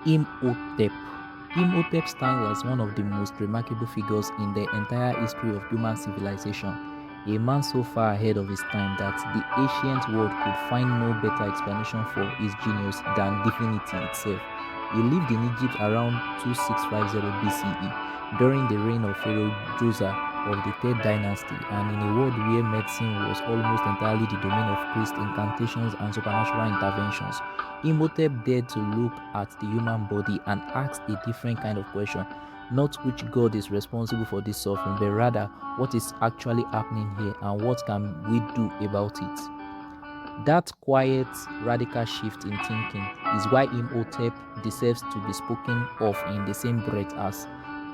Imhotep. Imhotep stands as one of the most remarkable figures in the entire history of human civilization. A man so far ahead of his time that the ancient world could find no better explanation for his genius than divinity itself. He lived in Egypt around 2650 BCE during the reign of Pharaoh Djoser of the Third Dynasty, and in a world where medicine was almost entirely the domain of priests, incantations, and supernatural interventions. Imhotep dared to look at the human body and ask a different kind of question, not which God is responsible for this suffering, but rather what is actually happening here and what can we do about it. That quiet, radical shift in thinking is why Imhotep deserves to be spoken of in the same breath as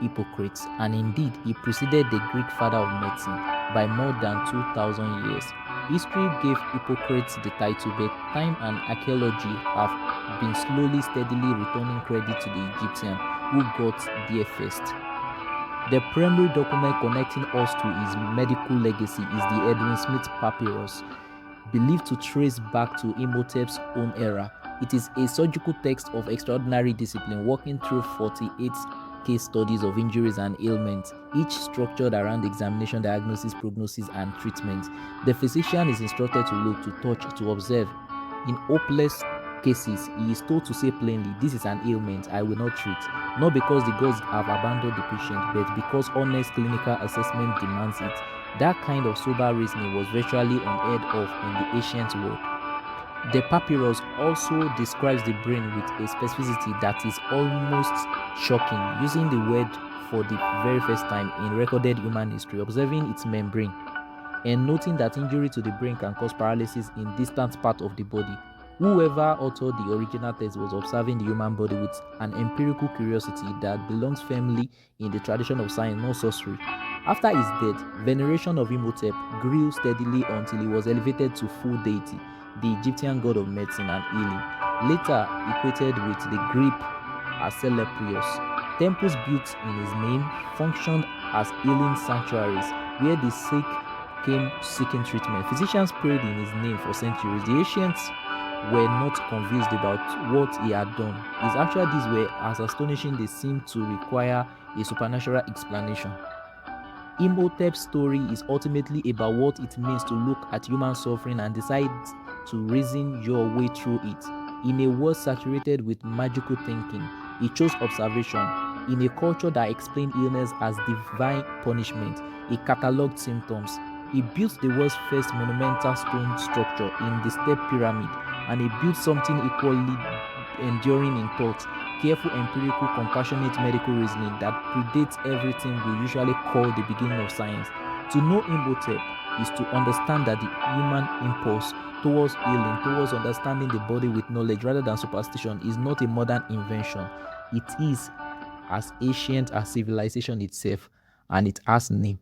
Hippocrates, and indeed he preceded the Greek father of medicine by more than 2000 years. History gave Hippocrates the title, but time and archaeology have been slowly, steadily returning credit to the Egyptian who got there first. The primary document connecting us to his medical legacy is the Edwin Smith Papyrus, believed to trace back to Imhotep's own era. It is a surgical text of extraordinary discipline, working through 48 case studies of injuries and ailments, each structured around examination, diagnosis, prognosis, and treatment. The physician is instructed to look, to touch, to observe. In hopeless cases, he is told to say plainly, "This is an ailment, I will not treat," not because the gods have abandoned the patient, but because honest clinical assessment demands it. That kind of sober reasoning was virtually unheard of in the ancient world. The papyrus also describes the brain with a specificity that is almost shocking, using the word for the very first time in recorded human history, observing its membrane, and noting that injury to the brain can cause paralysis in distant part of the body. Whoever authored the original text was observing the human body with an empirical curiosity that belongs firmly in the tradition of science, not sorcery. After his death, veneration of Imhotep grew steadily until he was elevated to full deity, the Egyptian god of medicine and healing, later equated with the Greek Asclepius. Temples built in his name functioned as healing sanctuaries where the sick came seeking treatment. Physicians prayed in his name for centuries. The ancients were not convinced about what he had done. His actual deeds were as astonishing they seemed to require a supernatural explanation. Imhotep's story is ultimately about what it means to look at human suffering and decide to reason your way through it. In a world saturated with magical thinking, he chose observation. In a culture that explained illness as divine punishment, he catalogued symptoms. He built the world's first monumental stone structure in the Step Pyramid, and he built something equally enduring in thought, careful, empirical, compassionate medical reasoning that predates everything we usually call the beginning of science. To know Imhotep is to understand that the human impulse towards healing, towards understanding the body with knowledge rather than superstition, is not a modern invention. It is as ancient as civilization itself, and it has name.